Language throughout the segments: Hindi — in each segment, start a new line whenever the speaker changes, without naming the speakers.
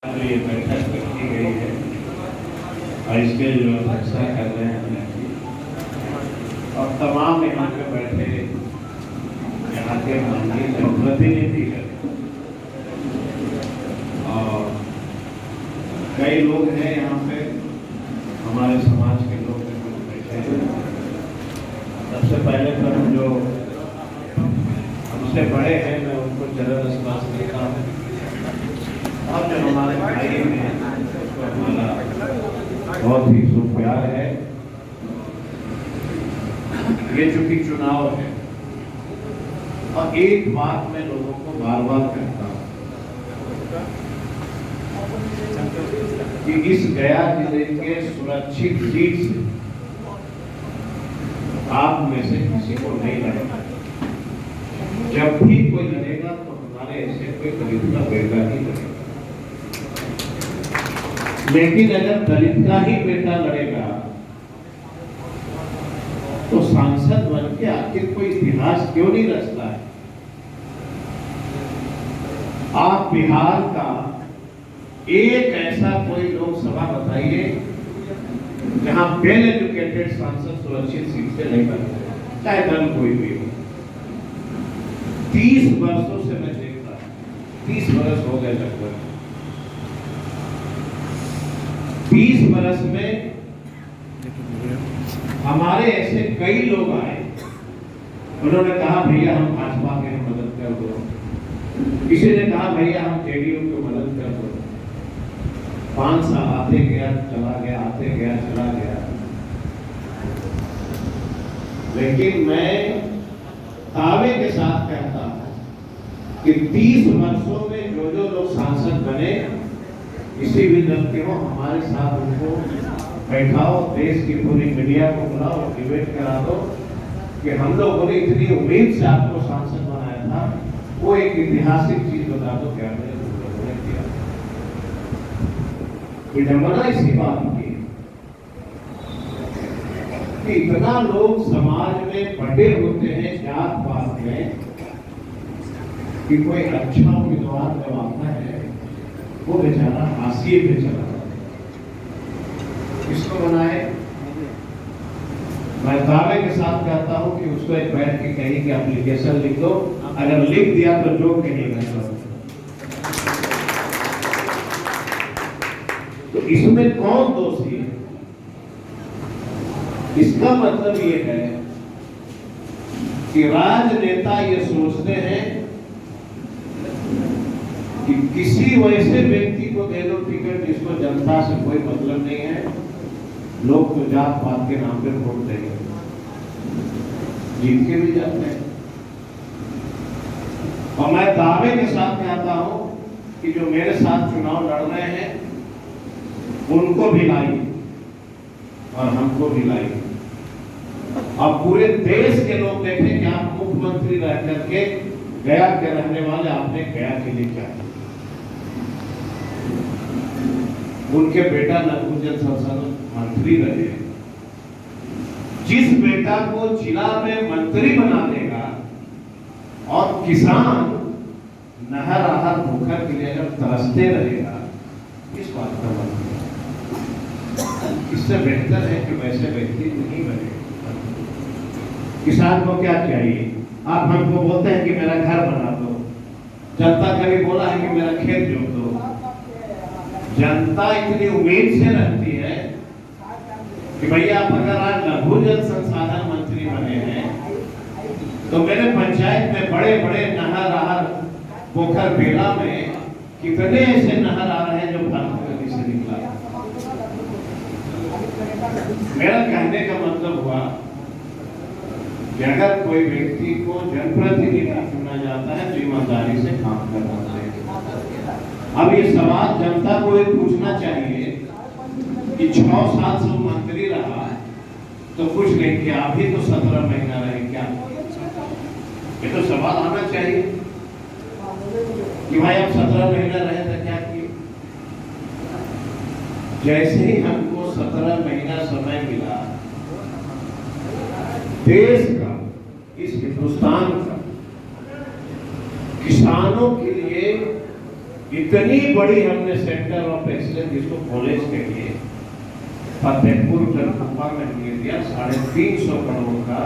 तो ये बैठक रखी गई है और इसके जो अध्यक्षता कर रहे हैं और तमाम यहाँ पे बैठे यहाँ के माननीय जनप्रतिनिधि है और कई लोग हैं यहाँ पे हमारे समाज के लोग बैठे हैं। सबसे पहले तो हम जो हमसे बड़े हैं मैं उनको चरण स्पर्श देता हूँ और जो हमारे भाई हैं उसको हमारा बहुत ही शुभ प्यार है। ये चूंकि चुनाव है और एक बात मैं लोगों को बार बार कहता हूँ कि इस गया जिले के सुरक्षित सीट से आप में से किसी को नहीं लड़ेगा। जब भी कोई लड़ेगा तो हमारे ऐसे कोई दलित का बेटा ही लड़ेगा, लेकिन अगर दलित का ही बेटा लड़ेगा तो सांसद बन के आखिर कोई इतिहास क्यों नहीं रचता है। आप बिहार का एक ऐसा कोई लोकसभा बताइए जहां वेल एजुकेटेड सांसद सुरक्षित सीट से नहीं बनते, चाहे दल कोई भी हो। 30 वर्षों से मैं देख रहा हूं, 30 वर्ष हो गए लगभग। 20 वर्ष में हमारे ऐसे कई लोग आए, उन्होंने कहा भैया हम भाजपा के मदद कर दो, किसी ने कहा भैया हम जेडीयू की मदद कर दो। 5 साल आते गया चला गया, आते गया चला गया। लेकिन मैं दावे के साथ कहता हूं कि 30 वर्षों में जो जो लोग सांसद बने, किसी भी दल के हो, हमारे साथ उनको बैठाओ, देश की पूरी मीडिया को बुलाओ, डिबेट करा दो कि हम लोगों ने इतनी उम्मीद से आपको सांसद बनाया था, वो एक ऐतिहासिक चीज बता दो क्या हमने किया। विडंबना इसी बात की कि इतना लोग समाज में बटे होते हैं जात पात में कि कोई अच्छा उम्मीदवार जब आता है वो बेचारा हाशिए पे चला जाता है। किसको बनाए? मैं दावे के साथ कहता हूं कि उसको एक बैठ के कहीं कि एप्लीकेशन लिख दो, अगर लिख दिया तो जो कहेगा। तो इसमें कौन दोषी है? इसका मतलब ये है कि राजनेता ये सोचते हैं कि किसी वैसे व्यक्ति को दे दो टिकट जिसको जनता से कोई मतलब नहीं है, लोग तो जात पात के नाम पे वोट देंगे, जीत के भी जाते हैं। और मैं दावे के साथ कहता हूं कि जो मेरे साथ चुनाव लड़ रहे हैं उनको भी लाइए और हमको भी लाइए। अब पूरे देश के लोग देखें कि आप मुख्यमंत्री रह करके गया के रहने वाले, आपने गया के लिए क्या किया। उनके बेटा लघु जल संसाधन मंत्री रहे, जिस बेटा को जिला में मंत्री बना देगा और किसान नहर आहर भूखर के लिए अगर तरसते रहेगा, किस बात का मतलब? इससे बेहतर है कि वैसे व्यक्ति नहीं बने। किसान को क्या चाहिए? आप हमको बोलते हैं कि मेरा घर बना दो, जनता कभी बोला है कि मेरा खेत जोत दो। जनता इतनी उम्मीद से रहती है कि भैया आप अगर आज लघु जल संसाधन मंत्री बने हैं तो मेरे पंचायत में बड़े बड़े नहर आहर पोखर बेला में कितने ऐसे नहर आ रहे हैं जो फालतू गति से निकला। मेरा कहने का मतलब हुआ कि अगर कोई व्यक्ति को जनप्रतिनिधि चुना जाता है तो ईमानदारी से काम करना चाहिए। अब ये सवाल जनता को एक पूछना चाहिए कि 6 साल से मंत्री रहा तो कुछ नहीं किया, अभी तो 17 महीना रहे, क्या? ये तो सवाल आना चाहिए कि भाई आप 17 महीना रहे थे, क्या किए? जैसे ही हमको 17 महीना समय मिला, देश का, इस हिंदुस्तान का किसानों के लिए इतनी बड़ी हमने सेंटर ऑफ एक्सीलेंस जिसको कॉलेज के लिए फतेहपुर जनपद में हमने दिया 350 करोड़ का,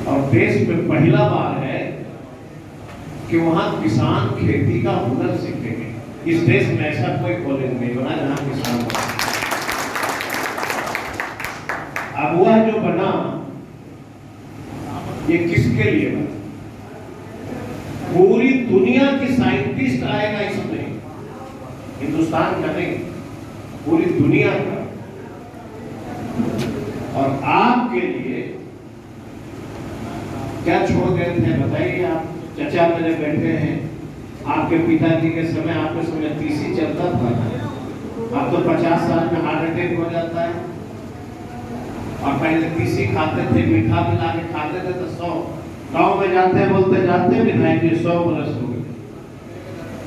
और देश में पहला बार है कि वहां किसान खेती का हुनर सीखेंगे। इस देश में ऐसा कोई कॉलेज नहीं बना जहां किसान। अब वह जो बना ये किसके लिए बना? पूरी दुनिया की साइंटिस्ट आएगा इसमें, हिंदुस्तान का नहीं, पूरी दुनिया का। और आपके लिए क्या छोड़ गए थे बताइए आप? चचा मेरे बैठे हैं, आपके पिताजी के समय आपके समय तीसी चलता था, अब तो 50 साल में हार्ट अटैक हो जाता है। और पहले तीसी खाते थे, मीठा मिला के खाते थे तो 100 गाँव में जाते हैं, बोलते जाते हैं विधायक जी 100 बरस हो गए।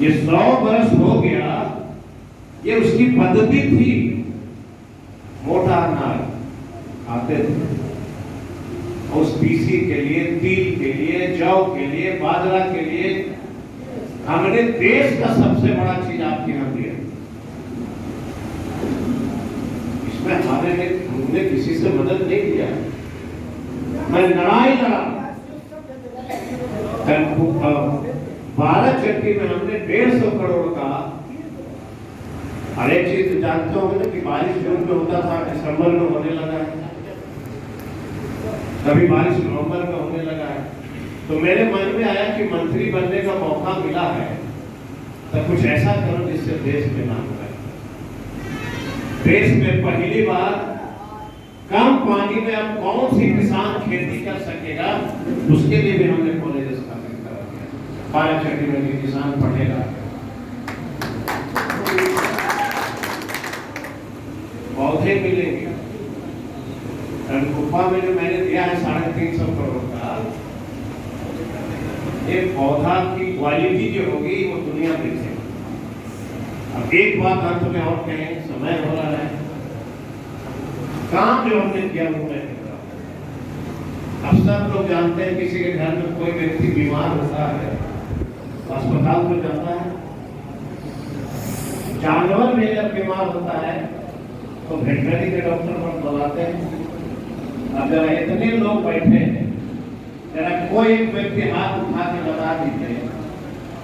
ये 100 बरस हो गया, ये उसकी पद्धति थी। मोटा अनाज खाते थे, उस तीसी के लिए, तिल के लिए, जौ के लिए, बाजरा के लिए हमने देश का सबसे बड़ा चीज आपके यहाँ दिया। इसमें हमने किसी से मदद नहीं किया। मैं लड़ाई लड़ा। 12 चक्की में हमने 150 करोड़ का, हर एक चीज जानते होंगे ना कि बारिश जून में होता था, दिसंबर में होने लगा है, कभी बारिश नवंबर में होने लगा है। तो मेरे मन में आया कि मंत्री बनने का मौका मिला है तो कुछ ऐसा करो जिससे देश में नाम रहे। देश में पहली बार कम पानी में अब कौन सी किसान खेती कर सकेगा, उसके लिए भी हमने कॉलेज स्थापित करा दिया। 12 चक्की में किसान पढ़ेगा, पौधे मिलेंगे। रणकुप्पा में जो मैंने दिया है 350 करोड़ का, एक पौधा की क्वालिटी जो होगी वो दुनिया देखेगी। अब एक बात अंत में और कहें, समय हो रहा है। काम जो हमने किया वो मैं कर रहा हूं। अब सब लोग जानते हैं किसी के घर में कोई व्यक्ति बीमार होता है, अस्पताल में जाता है। जानवर में जब बीमार होता है तो वेटरनरी के डॉक्टर पर बुलाते हैं। अब जरा इतने लोग बैठे हैं, जरा कोई एक व्यक्ति हाथ उठा के बता दीजिए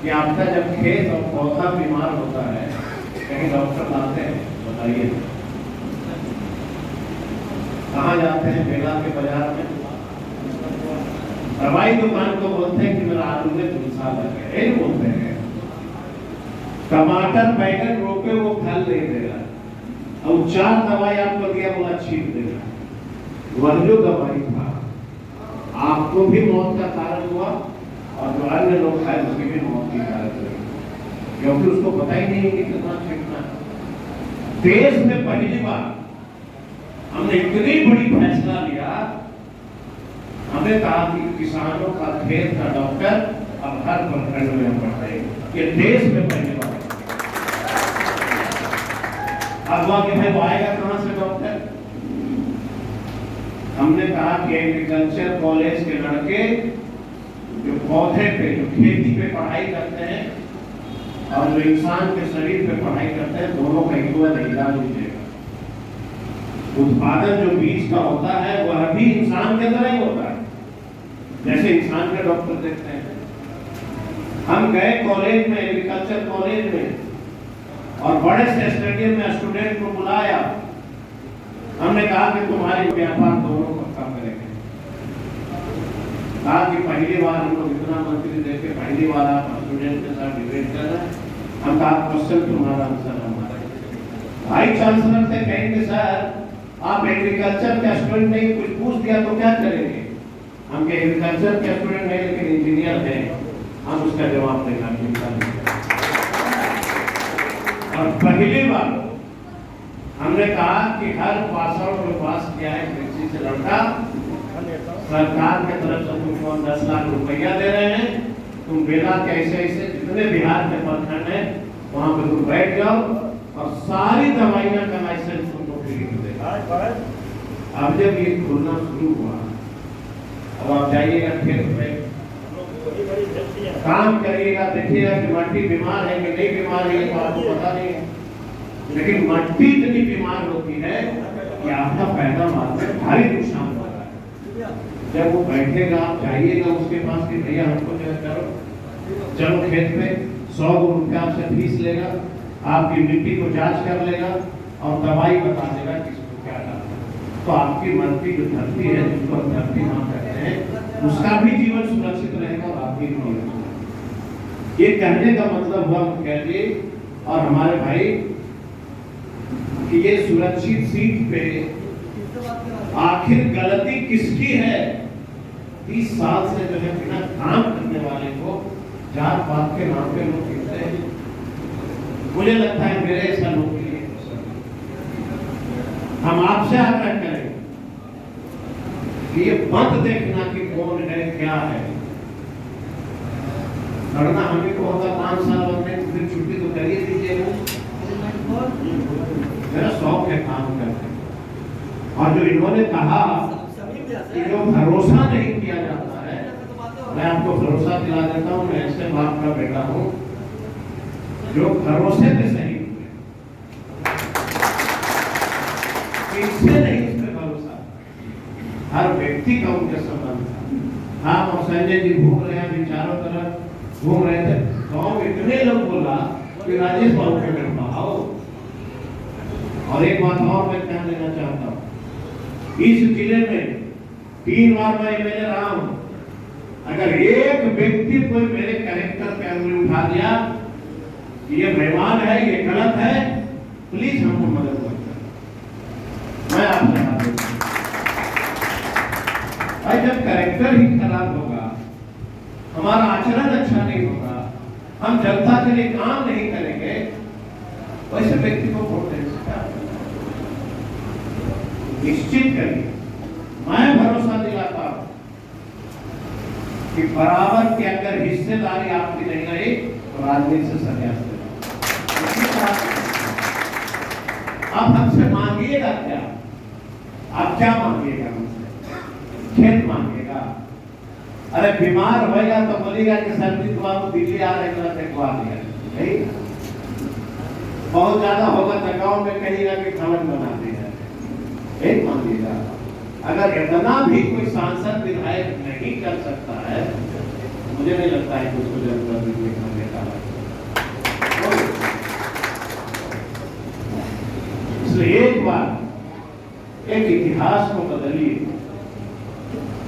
कि आपका जब खेत और पौधा बीमार होता है कहीं डॉक्टर लाते हैं? बताइए कहाँ जाते हैं? मेला के बाजार में, दवाई दुकान को बोलते हैं कि मेरा आलू में झुलसा लग गया, यही बोलते हैं। टमाटर बैगन रोपे वो फल नहीं दे रहा, और 4 दवाई आपको दिया, बोला छीट देगा। वह जो दवाई था आपको भी मौत का कारण हुआ, और जो अन्य लोग खाए उसकी भी मौत की कारण हुई, क्योंकि उसको पता ही नहीं कि कितना छिड़कना। देश में पहली बार हमने इतनी बड़ी फैसला लिया, हमने कहा कि किसानों का खेत का डॉक्टर अब हर प्रखंड में हम बढ़ाएंगे। ये देश में पहली बार। अब भाई वो आएगा कहां से डॉक्टर? हमने कहा कि एग्रीकल्चर कॉलेज के लड़के जो पौधे पे, जो खेती पे पढ़ाई करते हैं और जो इंसान के शरीर पे पढ़ाई करते हैं, दोनों का इक्वल इलाज लीजिएगा। उत्पादन जो बीज का होता है वह भी इंसान के तरह ही होता है, जैसे इंसान के डॉक्टर देखते हैं। हम गए कॉलेज में, एग्रीकल्चर कॉलेज में, और बड़े से स्टेडियम में स्टूडेंट को बुलाया। हमने कहा कि तुम्हारे व्यापार दोनों पक्का करेंगे। कहा कि पहली बार हम लोग इतना मंत्री देखे, पहली बार आप स्टूडेंट के साथ डिबेट कर रहे हैं। हम कहा क्वेश्चन तुम्हारा, आंसर हमारा। वाइस चांसलर से कहेंगे सर आप एग्रीकल्चर के स्टूडेंट नहीं, कुछ पूछ दिया तो क्या करेंगे? हम के एग्रीकल्चर के स्टूडेंट नहीं लेकिन इंजीनियर हैं, हम उसका जवाब देना नहीं। और पहली बार हमने कहा कि हर पास आउट में पास किया है कृषि से लड़का, सरकार की तरफ से तुमको 10 लाख रुपया दे रहे हैं, तुम बेला के ऐसे ऐसे जितने बिहार के प्रखंड है वहां पे तुम बैठ जाओ और सारी दवाइयां का लाइसेंस तुमको फ्री मिलेगा। अब जब ये खुलना शुरू हुआ, अब आप जाइएगा खेत में, काम करिएगा, देखिएगा कि मट्टी बीमार है कि नहीं बीमार है, तो आपको पता नहीं है। लेकिन मट्टी इतनी बीमार होती है कि आपका पैदावार में भारी नुकसान हो रहा है। जब वो बैठेगा, आप जाइएगा उसके पास कि भैया हमको जो करो, चलो खेत में 100 रुपया आपसे फीस लेगा, आपकी मिट्टी को जांच कर लेगा और दवाई बता देगा किसको क्या डालना। तो आपकी मट्टी जो धरती है, जिसको हम धरती मां कहते हैं, उसका भी जीवन सुरक्षित रहेगा और आपकी भी जीवन। ये कहने का मतलब हुआ मुखिया जी और हमारे भाई कि ये सुरक्षित सीट पे आखिर गलती किसकी है? 30 साल से जो है बिना काम करने वाले को जात पात के नाम पे लोग कहते हैं। मुझे लगता है मेरे ऐसा लोग के लिए हम आपसे आग्रह करें कि ये मत देखना कि कौन है क्या है। लड़ना हमें को होगा 5 साल बनने फिर छुट्टी तो करिए दीजिए। मेरा शौक है काम करने। और जो इन्होंने कहा कि जो भरोसा नहीं किया जाता है, मैं आपको भरोसा दिला देता हूँ, मैं ऐसे बाप का बेटा हूँ जो भरोसे पे सही हुए, इससे नहीं इस पे भरोसा। हर व्यक्ति का उनके संबंध था। हाँ, और संजय जी घूम रहे हैं, अभी चारों तरफ घूम रहे थे, गाँव में इतने लोग बोला कि राजेश बाबू के घर आओ। और एक बात और मैं ध्यान देना चाहता हूँ, इस जिले में 3 बार मैं एमएलए रहा हूं। अगर एक व्यक्ति कोई मेरे कैरेक्टर पे उंगली उठा दिया कि ये बेईमान है, ये गलत है, प्लीज हमको मदद करें। मैं आपसे हाथ जोड़ता हूं। भाई, जब कैरेक्टर ही खराब होगा, हमारा आचरण अच्छा नहीं होगा, हम जनता के लिए काम नहीं करेंगे, वैसे व्यक्ति को वोट दे सकता है। निश्चित करिए, मैं भरोसा दिलाता हूं कि बराबर की अगर हिस्सेदारी आपकी नहीं रही तो राजनीति से संन्यास लेना। आप हमसे मांगिएगा क्या? आप क्या मांगिएगा हमसे? खेत मांगिएगा? अरे बीमार होएगा तो बोलेगा कि सर्दी बाबू दिल्ली आ रहे देखवा दिया, नहीं? बहुत ज्यादा होगा तो गाँव में कहिएगा कि खबर बना दिया, एक मांगिएगा। अगर इतना भी कोई सांसद विधायक नहीं कर सकता है, मुझे नहीं लगता है कि उसको जनप्रतिनिधि करने का। इसलिए एक बार एक इतिहास को बदलिए।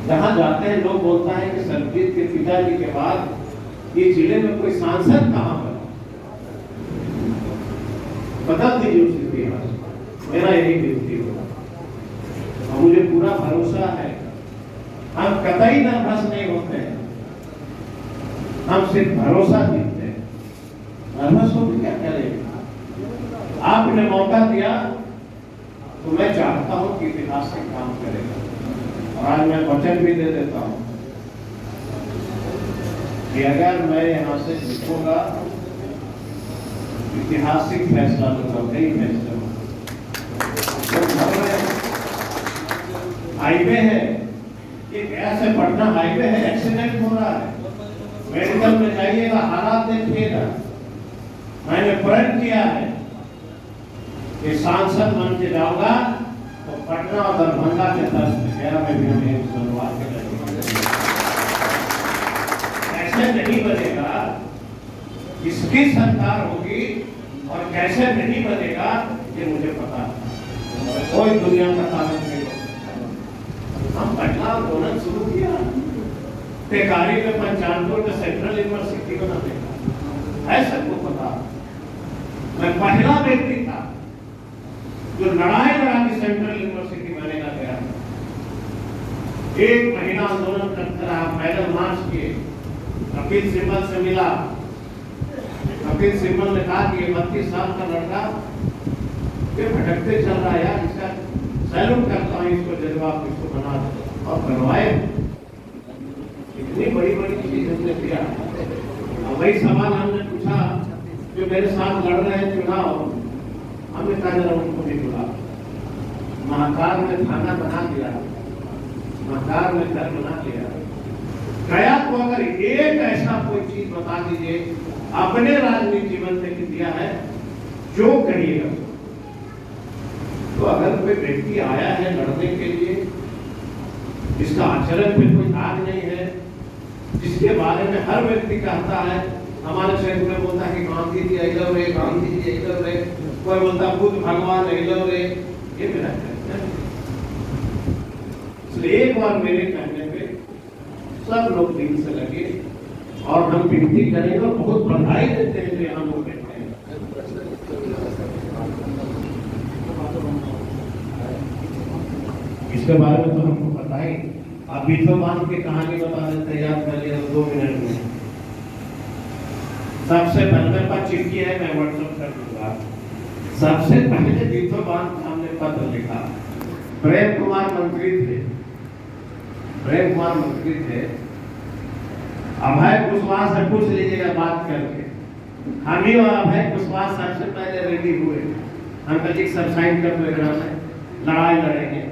जहां जाते हैं लोग बोलता है कि सरजीत के पिताजी के बाद ये जिले में कोई सांसद कहां पर, बदल दीजिए उस इतिहास। मेरा यही विनती होगा और मुझे पूरा भरोसा है, हम कतई नर्वस नहीं होते हैं, हम सिर्फ भरोसा जीतते हैं। नर्वस होकर क्या करेगा? आपने मौका दिया तो मैं चाहता हूं कि इतिहास से काम करेगा। और आज मैं वचन भी दे देता हूं कि अगर मैं यहां से जीतूंगा, ऐतिहासिक फैसला लूंगा, कई फैसले हाईवे है, एक ऐसे पटना हाईवे है, एक्सीडेंट हो रहा है, मेडिकल में जाइएगा, हालात देखिएगा। मैंने प्रण किया है कि सांसद बन के जाऊंगा तो पटना और दरभंगा के 10 में भी हमें शुरुआत करेंगे। ऐसे नहीं बनेगा, किसकी सरकार होगी और कैसे नहीं बनेगा ये मुझे पता है। कोई दुनिया का ताकत नहीं हो। हम पटना आंदोलन शुरू किया, टेकारी में पंचानपुर में सेंट्रल यूनिवर्सिटी बना देगा, है सबको पता। मैं पहला व्यक्ति था जो लड़ाई लड़ा के सेंट्रल यूनिवर्सिटी बनेगा गया। 1 महीना आंदोलन करता रहा, पैदल मार्च किए, कपिल सिब्बल से मिला। कपिल सिब्बल ने कहा कि ये 32 साल का लड़का ये भटकते चल रहा है यार, इसका सैल्यूट करता हूं, इसको जज्बा इसको बना दो और बनवाए। इतनी बड़ी बड़ी चीज हमने किया। वही सवाल हमने पूछा जो मेरे साथ लड़ रहे हैं चुनाव, हमने कहा जरा उनको भी बुला। महाकाल में थाना बना दिया, महाकाल में घर बना लिया, गया तो अगर एक ऐसा कोई चीज बता दीजिए अपने राजनीतिक जीवन में दिया है जो करिएगा। तो अगर कोई व्यक्ति आया है लड़ने के लिए, जिसका आचरण में कोई दाग नहीं है, जिसके बारे में हर व्यक्ति कहता है, हमारे क्षेत्र में बोलता है कि गांधी जी आई लव रे, गांधी जी आई लव रे, कोई बोलता बुद्ध भगवान आई लव रे, ये मेरा कहना है। इसलिए एक बार मेरे कहने पे सब लोग दिल से लगे और हम विनती करेंगे और बहुत बधाई देते हैं जो यहाँ लोग बैठे हैं। इसके बारे में तो हमको पता ही, आप बीतों बांध की कहानी बता देते, याद कर लिया 2 मिनट में। सबसे पहले पर चिट्ठी है, मैं व्हाट्सएप कर दूंगा। सबसे पहले बीतों बांध हमने पत्र लिखा, प्रेम कुमार मंत्री थे, प्रेम कुमार मंत्री थे। अभय कुशवाहा से पूछ लीजिएगा बात करके, हम ही और अभय कुशवाहा सबसे पहले रेडी हुए। हम कल सब साइन कर दो, लड़ाई लड़ेंगे।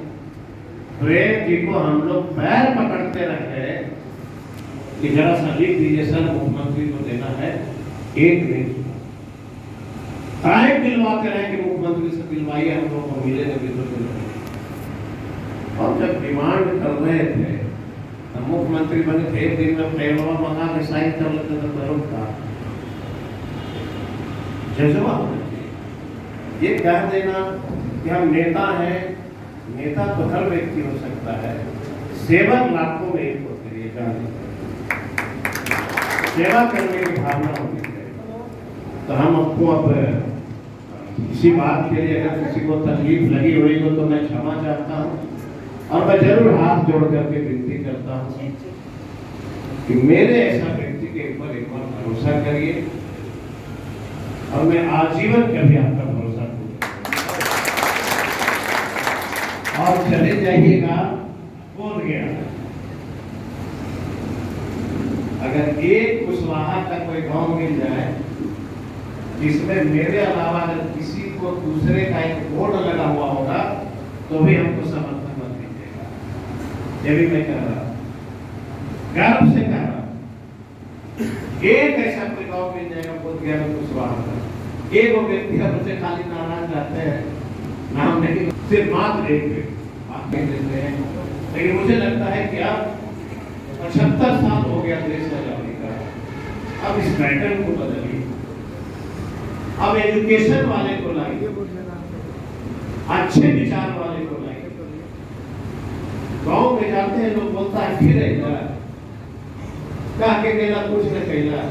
प्रेम जी को हम लोग पैर पकड़ते रहे कि जरा सा लिख दीजिए सर, मुख्यमंत्री को देना है। एक दिन टाइम दिलवाते रहे कि मुख्यमंत्री से दिलवाइए, हम लोग को मिलेगा भी तो दिलवाइए। और जब डिमांड कर रहे थे, मुख्यमंत्री बने थे, एक दिन में फैसला मंगा के साइन कर लेते तो बरों का जज्बा होना चाहिए। ये कह देना कि हम नेता हैं, नेता तो हर व्यक्ति हो सकता है, सेवक लाखों में एक होते हैं, जाने सेवा करने की भावना होनी चाहिए। तो हम आपको अब किसी बात के लिए अगर किसी को तकलीफ लगी हुई हो तो मैं क्षमा चाहता हूँ, और मैं जरूर हाथ जोड़ करके विनती करता हूँ कि मेरे ऐसा व्यक्ति के ऊपर एक बार भरोसा करिए, और मैं आजीवन कभी आपका भरोसा करूँगा। और चले जाइएगा, बोल गया अगर एक कुशवाहा का कोई गांव मिल जाए जिसमें मेरे अलावा अगर किसी को दूसरे का एक बोर्ड लगा हुआ होगा तो भी हमको समर्थन मत दीजिएगा। ये भी मैं कह रहा हूं, गर्व से कह रहा हूं। एक ऐसा कोई गांव मिल जाएगा बोध गया कुशवाहा का, एक वो व्यक्ति है उसे खाली नाराज रहते हैं, नाम नहीं, सिर्फ मात्र एक बात नहीं देते हैं। लेकिन मुझे लगता है कि अब 75 साल हो गया देश आजादी का, अब इस पैटर्न को बदलिए, अब एजुकेशन वाले को लाइए, अच्छे विचार वाले को लाइए। गांव में जाते हैं लोग बोलता है फिर कह के गेला कुछ न कहला,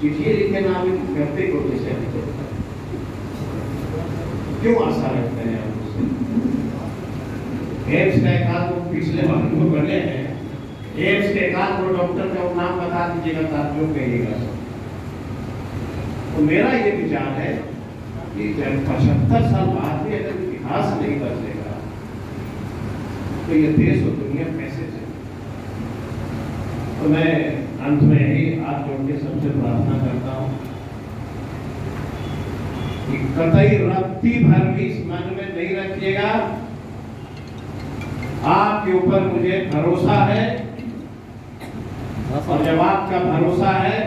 चिट्ठी लिखे ना भी करते को कैसे क्यों आशा रखते हैं आप उससे? एम्स का एक आदमी पिछले बार को बने हैं, एम्स के एक आदमी डॉक्टर का नाम बता दीजिएगा तो आप जो कहिएगा। तो मेरा ये विचार है कि जब 75 साल बाद भी अगर इतिहास नहीं बदलेगा तो ये देश और दुनिया कैसे चलेगी? तो मैं अंत में यही हाथ जोड़ के सबसे प्रार्थना करता हूँ कि कतई रत्ती भर भी इस मन में नहीं रखिएगा, आपके ऊपर मुझे भरोसा है, और जब आपका भरोसा है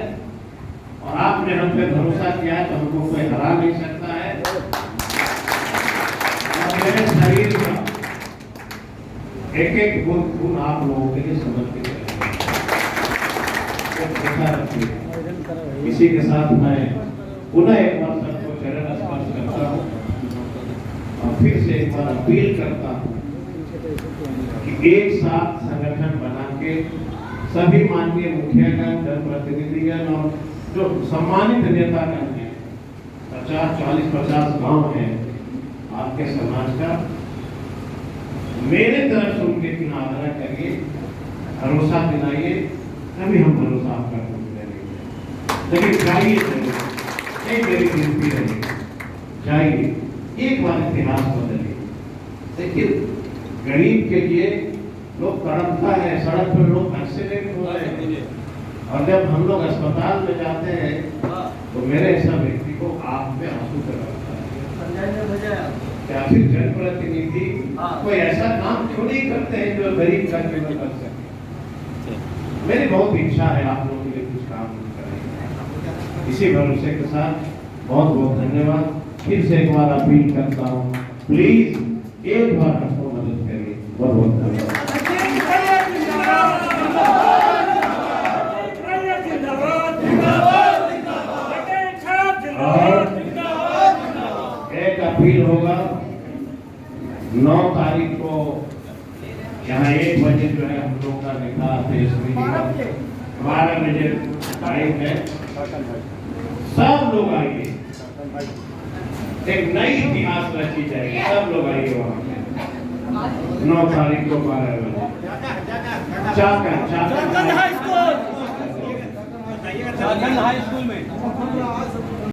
और आपने हम पे भरोसा किया है तो हमको कोई हरा नहीं सकता है। और मेरे शरीर का एक एक बूंद खून आप लोगों के लिए समर्पित है। इसी के साथ मैं पुनः एक बार सबको चरण स्पर्श करता हूँ और फिर से एक बार अपील करता हूँ कि एक साथ संगठन बना के सभी माननीय मुखियागण, जनप्रतिनिधिगण और जो सम्मानित नेतागण हैं, 40-50 गांव हैं आपके समाज का, मेरे तरफ से उनके किनारा करिए, भरोसा दिलाइए, तभी हम भरोसा आपका करेंगे। लेकिन जाइए जरूर, एक मेरी विनती रहेगी, जाइए एक बार इतिहास बदलिए। देखिए गरीब के लिए लोग तड़पता है, सड़क पर लोग एक्सीडेंट हो रहे हैं, और जब हम लोग अस्पताल में जाते हैं तो मेरे ऐसा व्यक्ति को आंख में आंसू चढ़ता है। क्या फिर जनप्रतिनिधि कोई ऐसा काम क्यों नहीं करते हैं जो गरीब का केवल कर सके? मेरी बहुत इच्छा है आप लोगों के लिए कुछ काम करें। इसी भरोसे के साथ बहुत बहुत धन्यवाद। फिर से एक बार अपील करता हूँ, प्लीज एक बार हमको मदद करिए। बहुत बहुत धन्यवाद। एक अपील होगा, 9 तारीख को यहाँ 1 बजे जो है हम लोग का निकाह पेश हुई, 12 बजे टाइम है। सब लोग आइए, एक नई इतिहास रची जाएगी। सब लोग आइए वहाँ पे 9 तारीख को 12 बजे
हाई स्कूल में